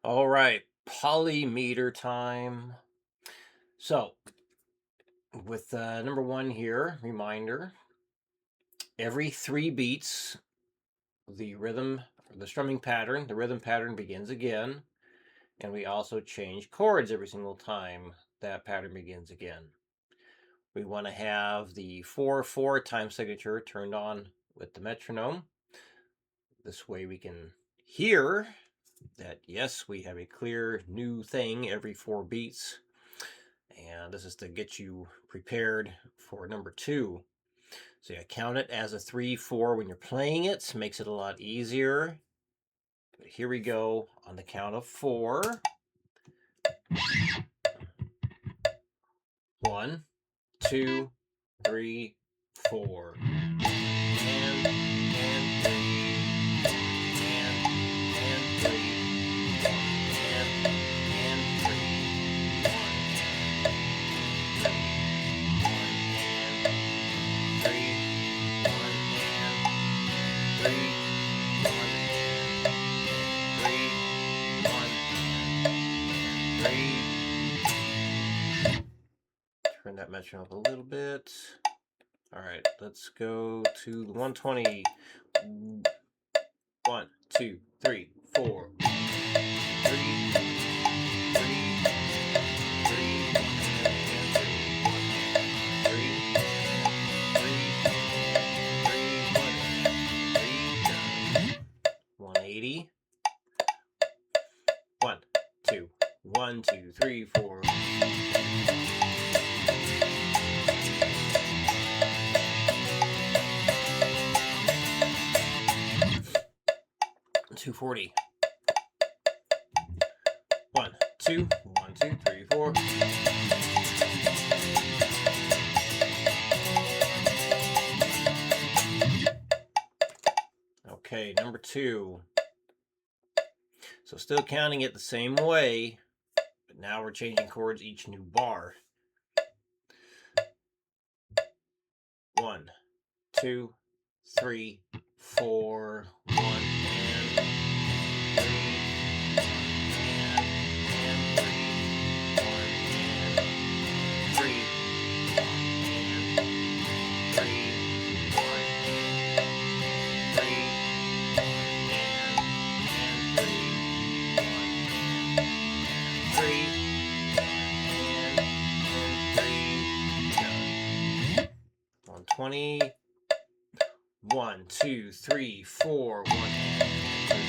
All right, polymeter time. So, with number one here, reminder, every 3 beats, the rhythm, the strumming pattern, the rhythm pattern begins again. And we also change chords every single time that pattern begins again. We want to have the 4/4 time signature turned on with the metronome. This way we can hear that, yes, we have a clear new thing every 4 beats. And this is to get you prepared for number 2. So you count it as a 3/4 when you're playing it. Makes it a lot easier. But here we go on the count of 4. 1, 2, 3, 4. Turn that metronome up a little bit. All right, let's go to the 120. 1, 2, 3, 4. 3, 180. 1, 2, 1, 2, 3, 4. 240. 1, 2, 1, 2, 3, 4. Okay, number 2. So still counting it the same way, but now we're changing chords each new bar. 1, 2, 3, 4, 1, and 3, 120. 1, 2, 3, 4, 1, and 3,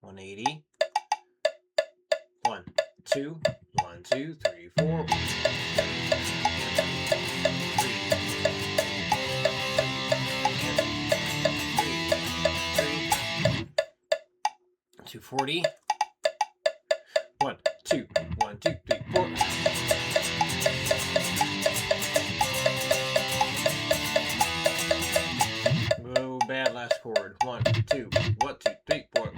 180. 1, 2, 1, 2, 3, 4. 240. 1, 2, 1, 2, 3, 4. Oh, bad last chord. 1, 2, 1, 2, 3, 4.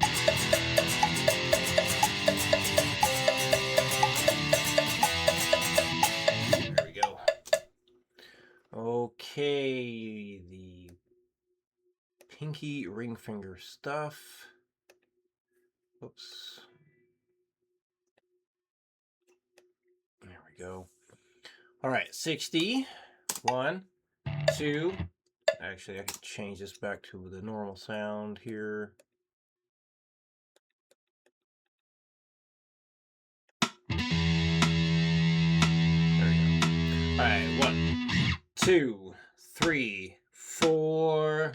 There we go. Okay, the pinky ring finger stuff. Oops. There we go. All right, 60. 1, 2. Actually, I can change this back to the normal sound here. There we go. All right, 1, 2, 3, 4.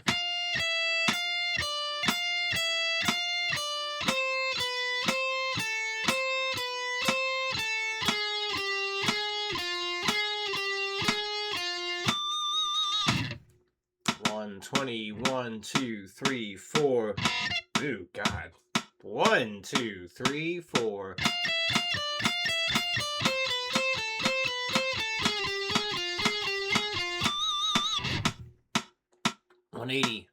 120. 1, 2, 3, 4. Ooh, God. 1, 2, 3, 4. 180.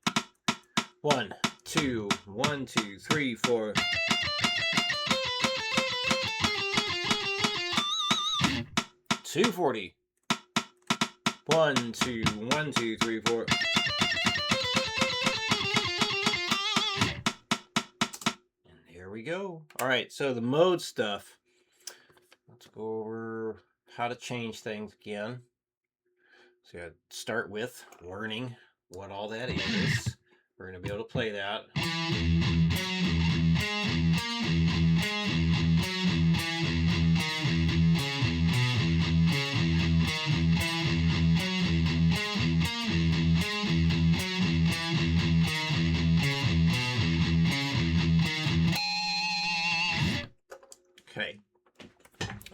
1, 2, 1, 2, 3, 4. 240. 1, 2, 1, 2, 3, 4. And there we go. All right, so the mode stuff. Let's go over how to change things again. So you gotta start with learning what all that is. We're gonna be able to play that. Okay,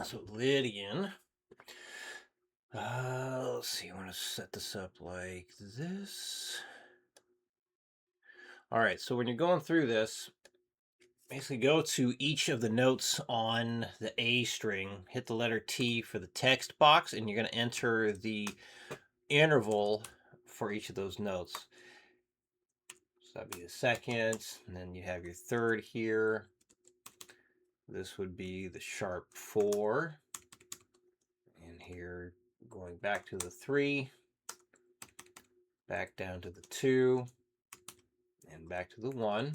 so Lydian. Let's see, I want to set this up like this. All right, so when you're going through this, basically go to each of the notes on the A string, hit the letter T for the text box, and you're going to enter the interval for each of those notes. So that'd be the second, and then you have your third here. This would be the sharp 4. And here, going back to the 3, back down to the 2, and back to the 1.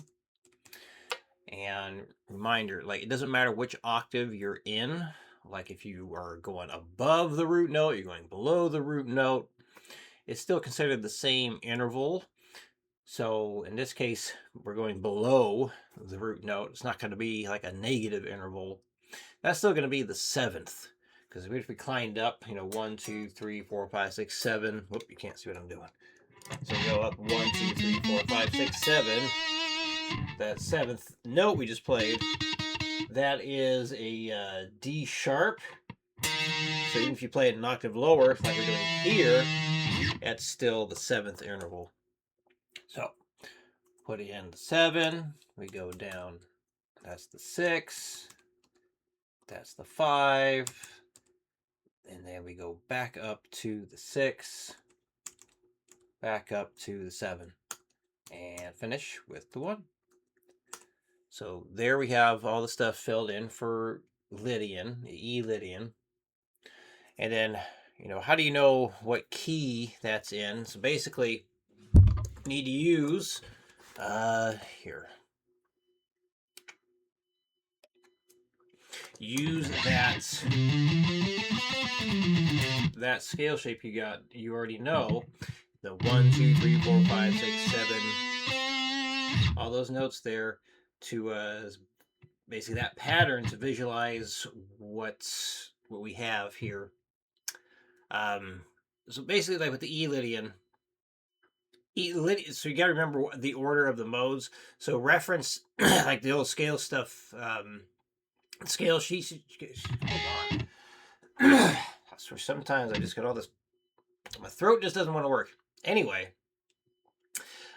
And reminder, like, it doesn't matter which octave you're in. Like if you are going above the root note, you're going below the root note, it's still considered the same interval. So in this case, we're going below the root note. It's not going to be like a negative interval. That's still going to be the 7th. Because if we climbed up, 1, 2, 3, 4, 5, 6, 7. Whoop, you can't see what I'm doing. So we go up 1, 2, 3, 4, 5, 6, 7. That 7th note we just played, that is a D sharp. So even if you play it an octave lower, like we're doing here, that's still the 7th interval. So put in the 7, we go down, that's the 6, that's the 5, and then we go back up to the 6, back up to the 7, and finish with the 1. So there we have all the stuff filled in for Lydian, the E Lydian. And then, how do you know what key that's in? So basically, you need to use, here. Use that scale shape you already know. The 1, 2, 3, 4, 5, 6, 7, all those notes there to basically that pattern to visualize what we have here. So basically, like with the E Lydian, so you got to remember the order of the modes. So reference like the old scale stuff, scale sheets. Hold on. I swear sometimes I just get all this. My throat just doesn't want to work. Anyway,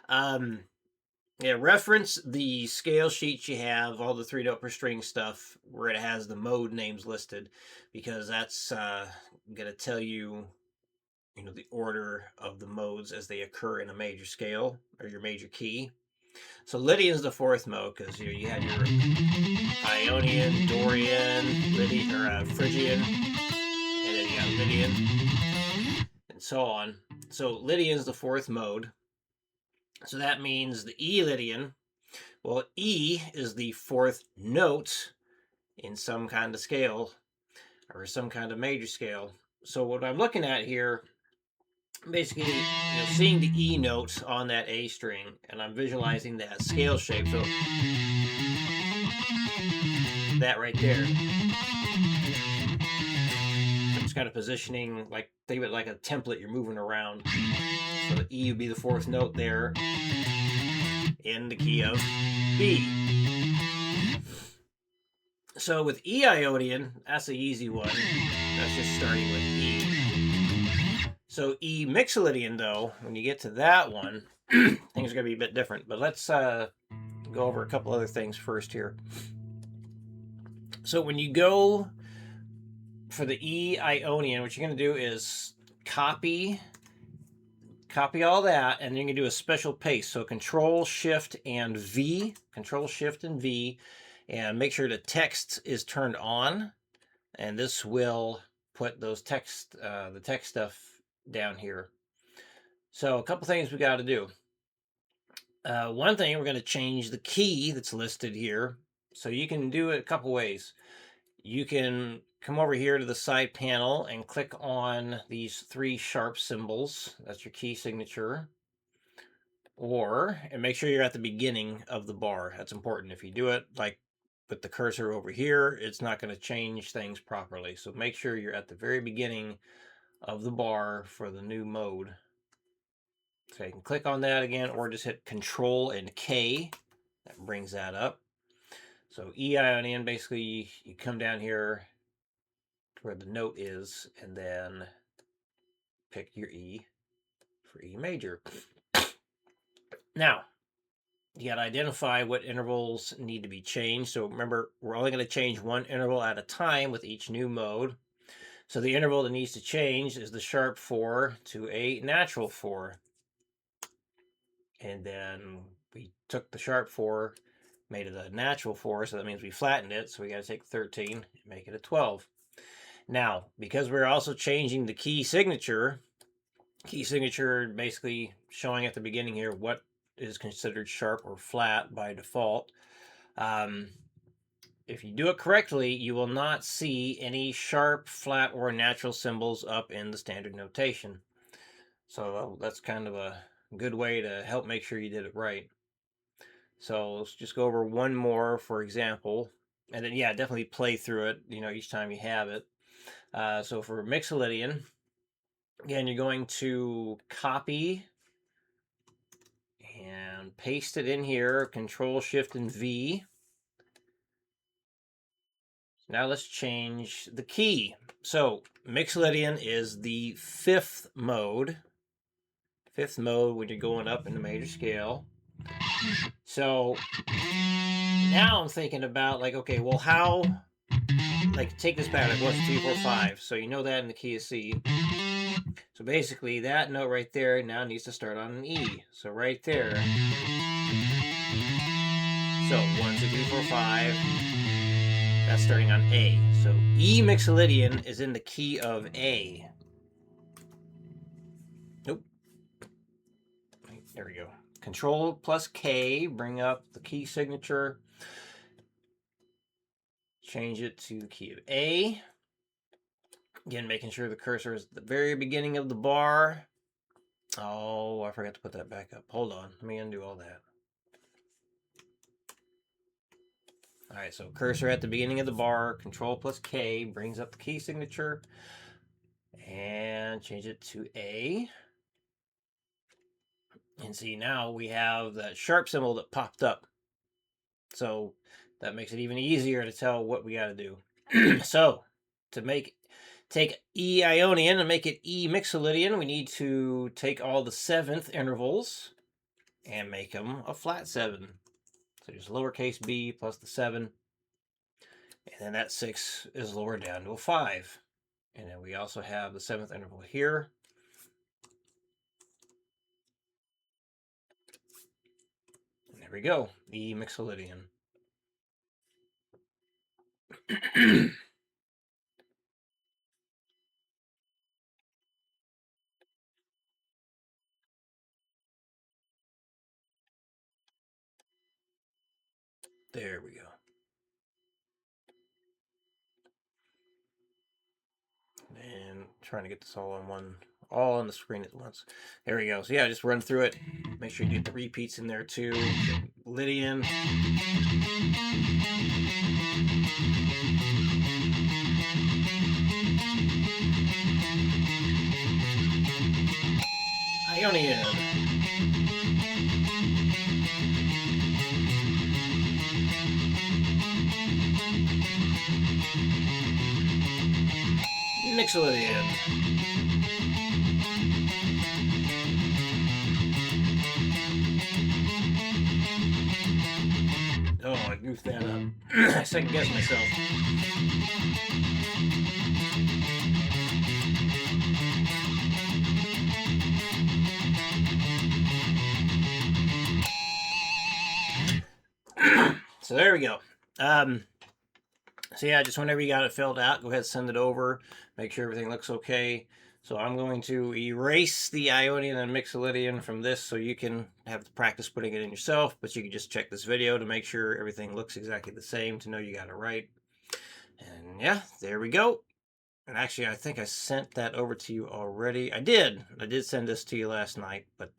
yeah, reference the scale sheets you have, all the 3-note per string stuff, where it has the mode names listed, because that's going to tell you, the order of the modes as they occur in a major scale or your major key. So Lydian's the 4th mode because you have your Ionian, Dorian, Phrygian, and then you got Lydian, and so on. So Lydian's the 4th mode. So that means the E Lydian, well, E is the 4th note in some kind of scale or some kind of major scale. So what I'm looking at here, basically, seeing the E note on that A string, and I'm visualizing that scale shape. So that right there. I'm just kind of positioning, like, think of it like a template you're moving around. So the E would be the 4th note there in the key of B. So with E Ionian, that's an easy one. That's just starting with E. So E Mixolydian, though, when you get to that one, things are going to be a bit different. But let's go over a couple other things first here. So when you go for the E Ionian, what you're going to do is copy all that, and then you're going to do a special paste. So Control, Shift, and V. Control, Shift, and V. And make sure the text is turned on. And this will put those text, the text stuff down here. So a couple things we got to do. One thing, we're going to change the key that's listed here. So you can do it a couple ways. You can come over here to the side panel and click on these 3 sharp symbols. That's your key signature. And make sure you're at the beginning of the bar. That's important. If you do it like with the cursor over here, it's not going to change things properly. So make sure you're at the very beginning of the bar for the new mode. So you can click on that again, or just hit Control and K. That brings that up. So E, I, on N, basically you come down here to where the note is, and then pick your E for E major. Now, you got to identify what intervals need to be changed. So remember, we're only going to change one interval at a time with each new mode. So the interval that needs to change is the sharp 4 to a natural 4. And then we took the sharp 4, made it a natural 4, so that means we flattened it. So we got to take 13 and make it a 12. Now, because we're also changing the key signature basically showing at the beginning here what is considered sharp or flat by default. If you do it correctly, you will not see any sharp, flat, or natural symbols up in the standard notation. So that's kind of a good way to help make sure you did it right. So let's just go over one more, for example, and then yeah, definitely play through it, each time you have it. So for Mixolydian, again, you're going to copy and paste it in here, Control, Shift, and V. Now let's change the key. So Mixolydian is the 5th mode. 5th mode when you're going up in the major scale. So now I'm thinking about like, okay, well, how, like, take this back, like 1, 2, 3, 4, 5. So you know that in the key of C. So basically that note right there now needs to start on an E. So right there. So 1, 2, 3, 4, 5. That's starting on A. So E Mixolydian is in the key of A. Nope. There we go. Control plus K, bring up the key signature. Change it to the key of A. Again, making sure the cursor is at the very beginning of the bar. Oh, I forgot to put that back up. Hold on. Let me undo all that. All right, so cursor at the beginning of the bar, Control plus K, brings up the key signature. And change it to A. And see, now we have that sharp symbol that popped up. So that makes it even easier to tell what we got to do. So to take E Ionian and make it E Mixolydian, we need to take all the 7th intervals and make them a flat 7. So just lowercase b plus the 7. And then that 6 is lowered down to a 5. And then we also have the 7th interval here. And there we go, E Mixolydian. There we go. And trying to get this all on the screen at once. There we go. So yeah, just run through it. Make sure you get the repeats in there too. Lydian. Ionian. Mixolydian. Oh, I goofed that up. I second guessed myself. So there we go. So yeah, just whenever you got it filled out, go ahead and send it over. Make sure everything looks okay. So I'm going to erase the Ionian and Mixolydian from this so you can have to practice putting it in yourself, but you can just check this video to make sure everything looks exactly the same to know you got it right. And yeah, there we go. And actually, I think I sent that over to you already. I did send this to you last night, but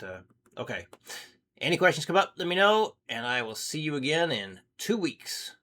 okay. Any questions come up, let me know, and I will see you again in 2 weeks.